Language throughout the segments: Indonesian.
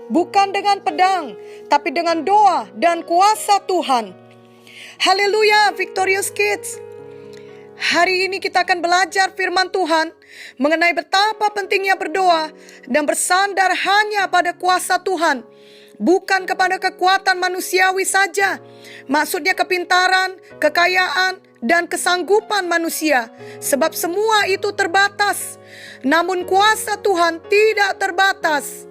bukan dengan pedang, tapi dengan doa dan kuasa Tuhan. Haleluya, Victorious Kids. Hari ini kita akan belajar firman Tuhan mengenai betapa pentingnya berdoa dan bersandar hanya pada kuasa Tuhan, bukan kepada kekuatan manusiawi saja. Maksudnya kepintaran, kekayaan, dan kesanggupan manusia, sebab semua itu terbatas. Namun kuasa Tuhan tidak terbatas.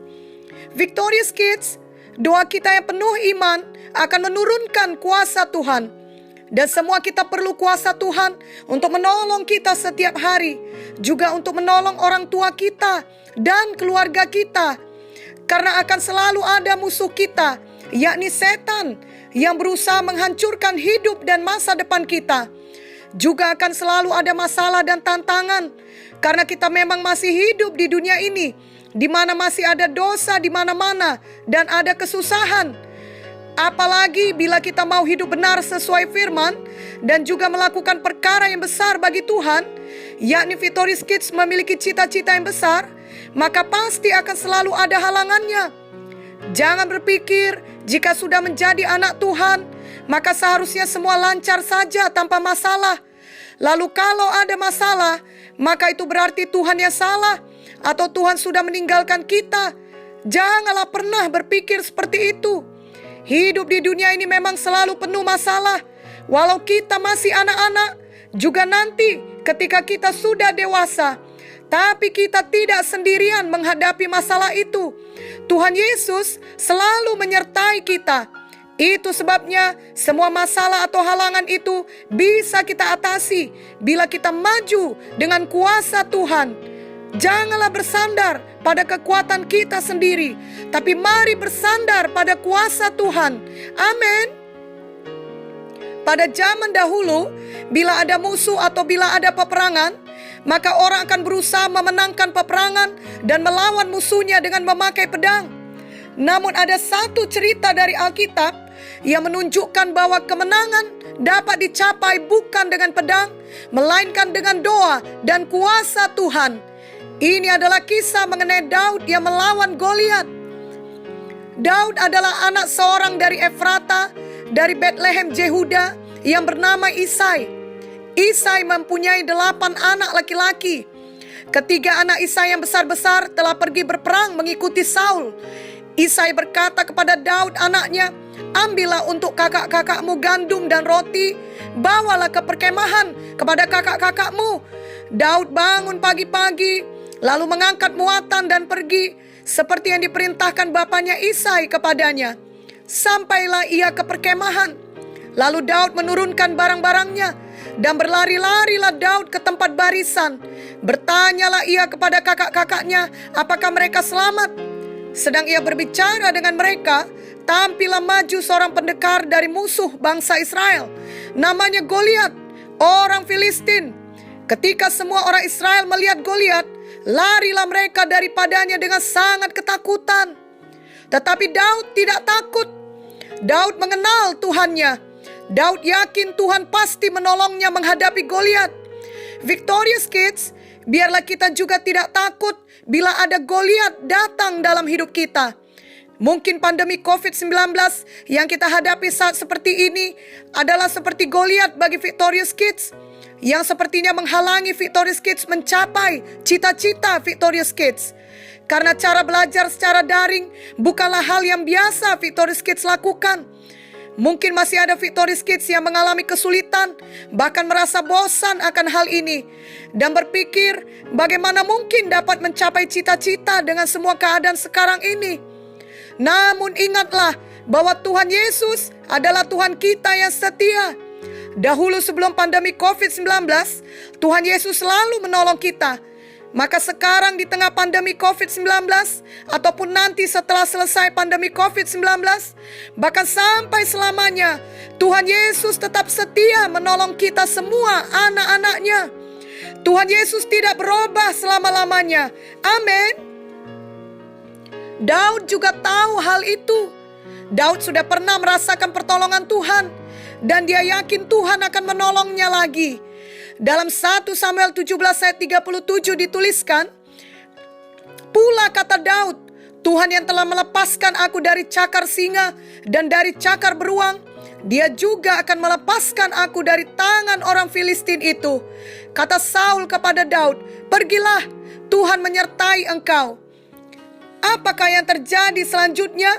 Victorious Kids, doa kita yang penuh iman akan menurunkan kuasa Tuhan. Dan semua kita perlu kuasa Tuhan untuk menolong kita setiap hari. Juga untuk menolong orang tua kita dan keluarga kita. Karena akan selalu ada musuh kita, yakni setan, yang berusaha menghancurkan hidup dan masa depan kita. Juga akan selalu ada masalah dan tantangan. Karena kita memang masih hidup di dunia ini, di mana masih ada dosa di mana-mana dan ada kesusahan. Apalagi bila kita mau hidup benar sesuai firman dan juga melakukan perkara yang besar bagi Tuhan, yakni Victorious Kids memiliki cita-cita yang besar, maka pasti akan selalu ada halangannya. Jangan berpikir jika sudah menjadi anak Tuhan, maka seharusnya semua lancar saja tanpa masalah. Lalu kalau ada masalah, maka itu berarti Tuhan yang salah atau Tuhan sudah meninggalkan kita. Janganlah pernah berpikir seperti itu. Hidup di dunia ini memang selalu penuh masalah. Walau kita masih anak-anak, juga nanti ketika kita sudah dewasa. Tapi kita tidak sendirian menghadapi masalah itu. Tuhan Yesus selalu menyertai kita. Itu sebabnya semua masalah atau halangan itu bisa kita atasi bila kita maju dengan kuasa Tuhan. Janganlah bersandar pada kekuatan kita sendiri, tapi mari bersandar pada kuasa Tuhan. Amin. Pada zaman dahulu, bila ada musuh atau bila ada peperangan, maka orang akan berusaha memenangkan peperangan dan melawan musuhnya dengan memakai pedang. Namun ada satu cerita dari Alkitab yang menunjukkan bahwa kemenangan dapat dicapai bukan dengan pedang, melainkan dengan doa dan kuasa Tuhan. Ini adalah kisah mengenai Daud yang melawan Goliat. Daud adalah anak seorang dari Efrata, dari Bethlehem Yehuda, yang bernama Isai. Isai mempunyai 8 anak laki-laki. Ketiga anak Isai yang besar-besar telah pergi berperang mengikuti Saul. Isai berkata kepada Daud anaknya, "Ambillah untuk kakak-kakakmu gandum dan roti, bawalah ke perkemahan kepada kakak-kakakmu." Daud bangun pagi-pagi, lalu mengangkat muatan dan pergi, seperti yang diperintahkan bapaknya Isai kepadanya. Sampailah ia ke perkemahan. Lalu Daud menurunkan barang-barangnya, dan berlari-larilah Daud ke tempat barisan. Bertanyalah ia kepada kakak-kakaknya, apakah mereka selamat. Sedang ia berbicara dengan mereka, tampillah maju seorang pendekar dari musuh bangsa Israel. Namanya Goliat, orang Filistin. Ketika semua orang Israel melihat Goliat, larilah mereka daripadanya dengan sangat ketakutan. Tetapi Daud tidak takut. Daud mengenal Tuhannya. Daud yakin Tuhan pasti menolongnya menghadapi Goliat. Victorious Kids, biarlah kita juga tidak takut bila ada Goliat datang dalam hidup kita. Mungkin pandemi COVID-19 yang kita hadapi saat seperti ini adalah seperti Goliat bagi Victorious Kids, yang sepertinya menghalangi Victorious Kids mencapai cita-cita Victorious Kids. Karena cara belajar secara daring bukanlah hal yang biasa Victorious Kids lakukan. Mungkin masih ada Victorious Kids yang mengalami kesulitan, bahkan merasa bosan akan hal ini, dan berpikir bagaimana mungkin dapat mencapai cita-cita dengan semua keadaan sekarang ini. Namun ingatlah bahwa Tuhan Yesus adalah Tuhan kita yang setia. Dahulu sebelum pandemi COVID-19, Tuhan Yesus selalu menolong kita. Maka sekarang di tengah pandemi COVID-19, ataupun nanti setelah selesai pandemi COVID-19, bahkan sampai selamanya, Tuhan Yesus tetap setia menolong kita semua anak-anaknya. Tuhan Yesus tidak berubah selama-lamanya. Amin. Daud juga tahu hal itu. Daud sudah pernah merasakan pertolongan Tuhan, dan dia yakin Tuhan akan menolongnya lagi. Dalam 1 Samuel 17 ayat 37 dituliskan, "Pula kata Daud, Tuhan yang telah melepaskan aku dari cakar singa dan dari cakar beruang, Dia juga akan melepaskan aku dari tangan orang Filistin itu. Kata Saul kepada Daud, pergilah, Tuhan menyertai engkau. Apakah yang terjadi selanjutnya?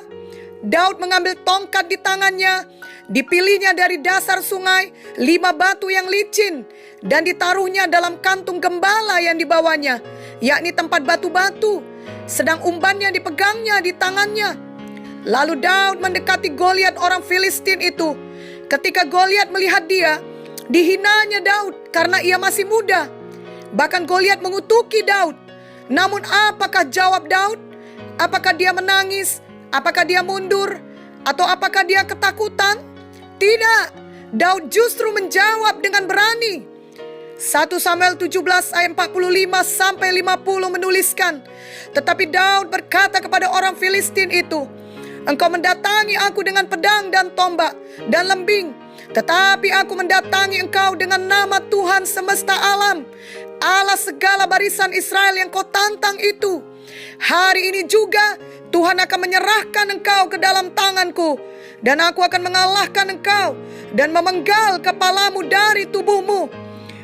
Daud mengambil tongkat di tangannya, dipilihnya dari dasar sungai 5 batu yang licin, dan ditaruhnya dalam kantung gembala yang dibawanya, yakni tempat batu-batu, sedang umbannya dipegangnya di tangannya. Lalu Daud mendekati Goliat orang Filistin itu. Ketika Goliat melihat dia, dihinanya Daud karena ia masih muda. Bahkan Goliat mengutuki Daud. Namun apakah jawab Daud? Apakah dia menangis? Apakah dia mundur? Atau apakah dia ketakutan? Tidak, Daud justru menjawab dengan berani. 1 Samuel 17 ayat 45 sampai 50 menuliskan, tetapi Daud berkata kepada orang Filistin itu, engkau mendatangi aku dengan pedang dan tombak dan lembing, tetapi aku mendatangi engkau dengan nama Tuhan semesta alam, Allah segala barisan Israel yang kau tantang itu. Hari ini juga Tuhan akan menyerahkan engkau ke dalam tanganku, dan aku akan mengalahkan engkau dan memenggal kepalamu dari tubuhmu.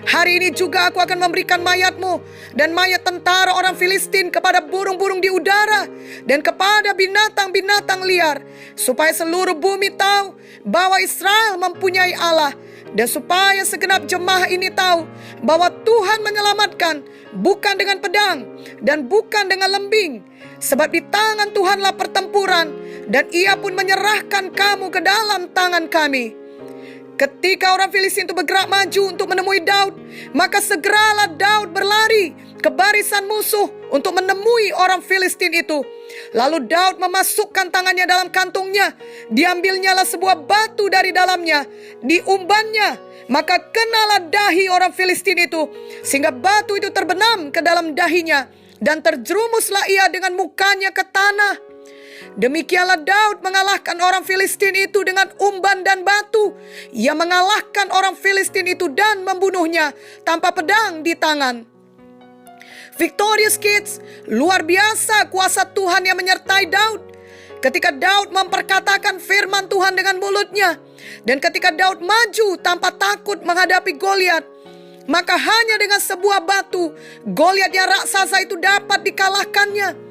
Hari ini juga aku akan memberikan mayatmu dan mayat tentara orang Filistin kepada burung-burung di udara dan kepada binatang-binatang liar, supaya seluruh bumi tahu bahwa Israel mempunyai Allah, dan supaya segenap jemaah ini tahu bahwa Tuhan menyelamatkan bukan dengan pedang dan bukan dengan lembing, sebab di tangan Tuhanlah pertempuran, dan Ia pun menyerahkan kamu ke dalam tangan kami. Ketika orang Filistin itu bergerak maju untuk menemui Daud, maka segeralah Daud berlari ke barisan musuh untuk menemui orang Filistin itu. Lalu Daud memasukkan tangannya dalam kantungnya, diambilnyalah sebuah batu dari dalamnya, diumbannya, maka kenalah dahi orang Filistin itu, sehingga batu itu terbenam ke dalam dahinya, dan terjerumuslah ia dengan mukanya ke tanah. Demikianlah Daud mengalahkan orang Filistin itu dengan umban dan batu. Ia mengalahkan orang Filistin itu dan membunuhnya tanpa pedang di tangan. Victorious Kids, luar biasa kuasa Tuhan yang menyertai Daud. Ketika Daud memperkatakan firman Tuhan dengan mulutnya, dan ketika Daud maju tanpa takut menghadapi Goliat, maka hanya dengan sebuah batu Goliat yang raksasa itu dapat dikalahkannya.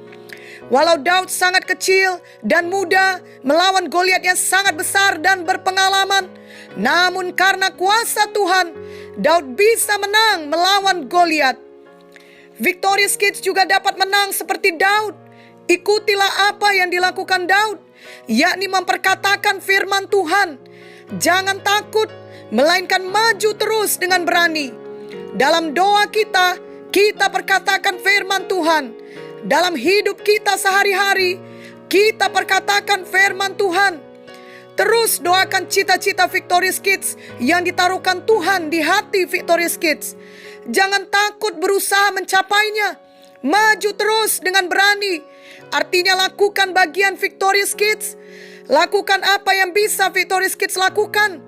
Walau Daud sangat kecil dan muda melawan Goliat yang sangat besar dan berpengalaman, namun karena kuasa Tuhan, Daud bisa menang melawan Goliat. Victorious Kids juga dapat menang seperti Daud. Ikutilah apa yang dilakukan Daud, yakni memperkatakan firman Tuhan. Jangan takut, melainkan maju terus dengan berani. Dalam doa kita, kita perkatakan firman Tuhan. Dalam hidup kita sehari-hari, kita perkatakan firman Tuhan. Terus doakan cita-cita Victorious Kids yang ditaruhkan Tuhan di hati Victorious Kids. Jangan takut berusaha mencapainya. Maju terus dengan berani. Artinya lakukan bagian Victorious Kids. Lakukan apa yang bisa Victorious Kids lakukan,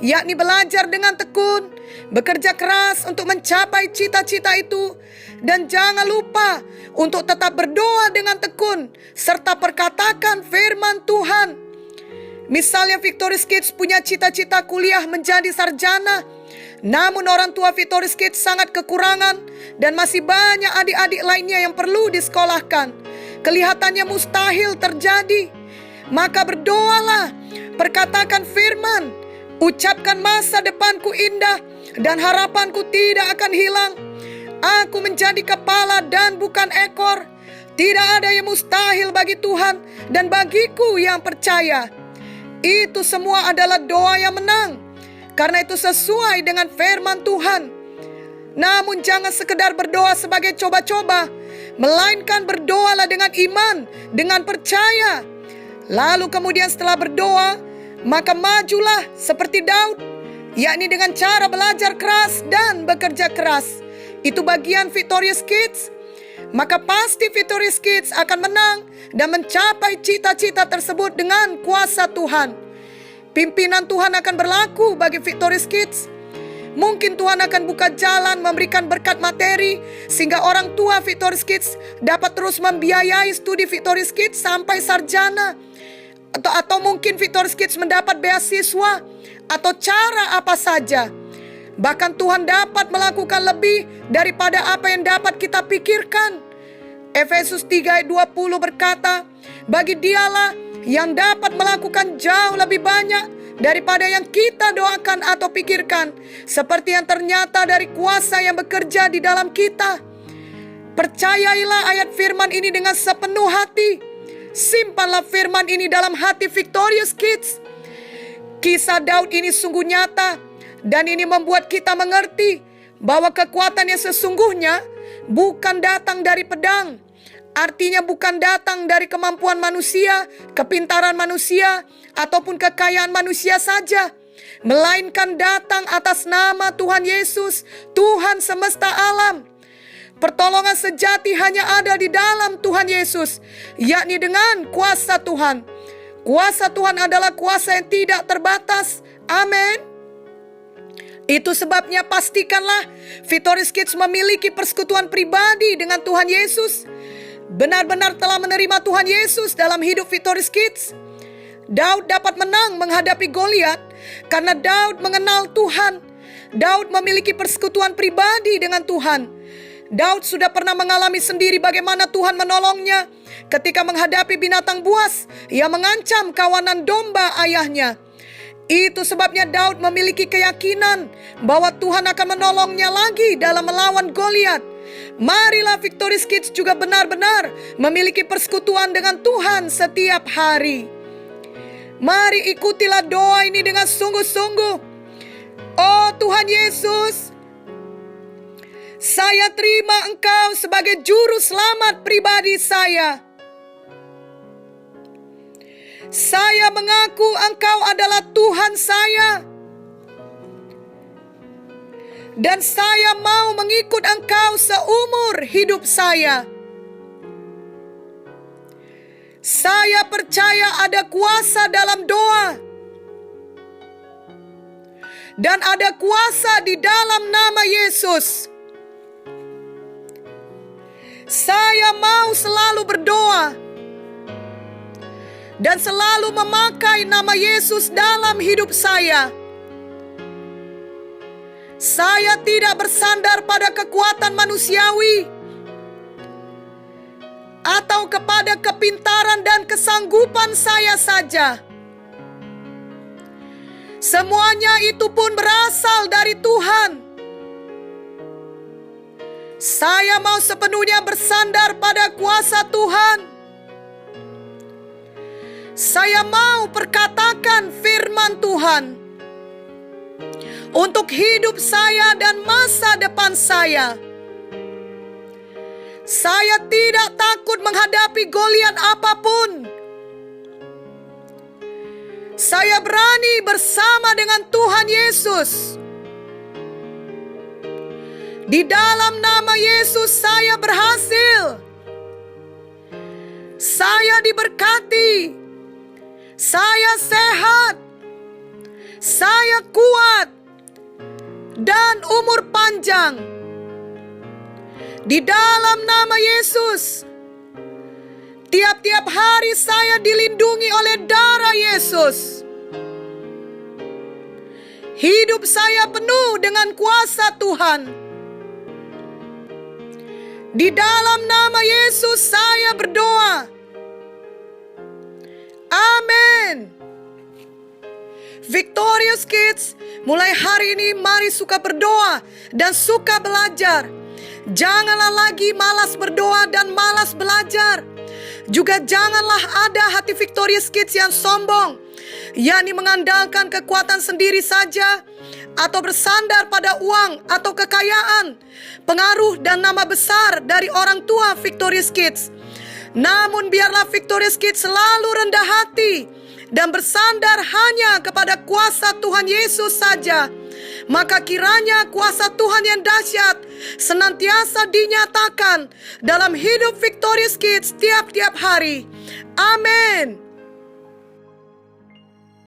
yakni belajar dengan tekun, bekerja keras untuk mencapai cita-cita itu, dan jangan lupa untuk tetap berdoa dengan tekun serta perkatakan firman Tuhan. Misalnya Victorious Kids punya cita-cita kuliah menjadi sarjana, namun orang tua Victorious Kids sangat kekurangan dan masih banyak adik-adik lainnya yang perlu disekolahkan. Kelihatannya mustahil terjadi. Maka berdoalah, perkatakan firman, ucapkan masa depanku indah dan harapanku tidak akan hilang. Aku menjadi kepala dan bukan ekor. Tidak ada yang mustahil bagi Tuhan dan bagiku yang percaya. Itu semua adalah doa yang menang, karena itu sesuai dengan firman Tuhan. Namun jangan sekedar berdoa sebagai coba-coba, melainkan berdoalah dengan iman, dengan percaya. Lalu kemudian setelah berdoa, maka majulah seperti Daud, yakni dengan cara belajar keras dan bekerja keras. Itu bagian Victorious Kids. Maka pasti Victorious Kids akan menang dan mencapai cita-cita tersebut dengan kuasa Tuhan. Pimpinan Tuhan akan berlaku bagi Victorious Kids. Mungkin Tuhan akan buka jalan, memberikan berkat materi, sehingga orang tua Victorious Kids dapat terus membiayai studi Victorious Kids sampai sarjana. Atau mungkin Victorious Kids mendapat beasiswa, atau cara apa saja. Bahkan Tuhan dapat melakukan lebih daripada apa yang dapat kita pikirkan. Efesus 3 ayat 20 berkata, bagi Dialah yang dapat melakukan jauh lebih banyak daripada yang kita doakan atau pikirkan, seperti yang ternyata dari kuasa yang bekerja di dalam kita. Percayailah ayat firman ini dengan sepenuh hati. Simpanlah firman ini dalam hati Victorious Kids. Kisah Daud ini sungguh nyata, dan ini membuat kita mengerti bahwa kekuatan yang sesungguhnya bukan datang dari pedang. Artinya bukan datang dari kemampuan manusia, kepintaran manusia, ataupun kekayaan manusia saja, melainkan datang atas nama Tuhan Yesus, Tuhan semesta alam. Pertolongan sejati hanya ada di dalam Tuhan Yesus, yakni dengan kuasa Tuhan. Kuasa Tuhan adalah kuasa yang tidak terbatas. Amin. Itu sebabnya pastikanlah Victorious Kids memiliki persekutuan pribadi dengan Tuhan Yesus. Benar-benar telah menerima Tuhan Yesus dalam hidup Victorious Kids. Daud dapat menang menghadapi Goliat karena Daud mengenal Tuhan. Daud memiliki persekutuan pribadi dengan Tuhan. Daud sudah pernah mengalami sendiri bagaimana Tuhan menolongnya ketika menghadapi binatang buas yang mengancam kawanan domba ayahnya. Itu sebabnya Daud memiliki keyakinan bahwa Tuhan akan menolongnya lagi dalam melawan Goliat. Marilah Victorious Kids juga benar-benar memiliki persekutuan dengan Tuhan setiap hari. Mari ikutilah doa ini dengan sungguh-sungguh. Oh Tuhan Yesus, saya terima Engkau sebagai juru selamat pribadi saya. Saya mengaku Engkau adalah Tuhan saya. Dan saya mau mengikut Engkau seumur hidup saya. Saya percaya ada kuasa dalam doa. Dan ada kuasa di dalam nama Yesus. Saya mau selalu berdoa. Dan selalu memakai nama Yesus dalam hidup saya. Saya tidak bersandar pada kekuatan manusiawi atau kepada kepintaran dan kesanggupan saya saja. Semuanya itu pun berasal dari Tuhan. Saya mau sepenuhnya bersandar pada kuasa Tuhan. Saya mau perkatakan firman Tuhan untuk hidup saya dan masa depan saya. Saya tidak takut menghadapi Goliat apapun. Saya berani bersama dengan Tuhan Yesus. Di dalam nama Yesus saya berhasil. Saya diberkati. Saya sehat. Saya kuat. Dan umur panjang. Di dalam nama Yesus, tiap-tiap hari saya dilindungi oleh darah Yesus. Hidup saya penuh dengan kuasa Tuhan. Di dalam nama Yesus saya berdoa. Amin. Victorious Kids, mulai hari ini mari suka berdoa dan suka belajar. Janganlah lagi malas berdoa dan malas belajar. Juga janganlah ada hati Victorious Kids yang sombong, yakni mengandalkan kekuatan sendiri saja, atau bersandar pada uang atau kekayaan, pengaruh dan nama besar dari orang tua Victorious Kids. Namun biarlah Victorious Kids selalu rendah hati dan bersandar hanya kepada kuasa Tuhan Yesus saja. Maka kiranya kuasa Tuhan yang dahsyat senantiasa dinyatakan dalam hidup Victorious Kids tiap-tiap hari. Amin.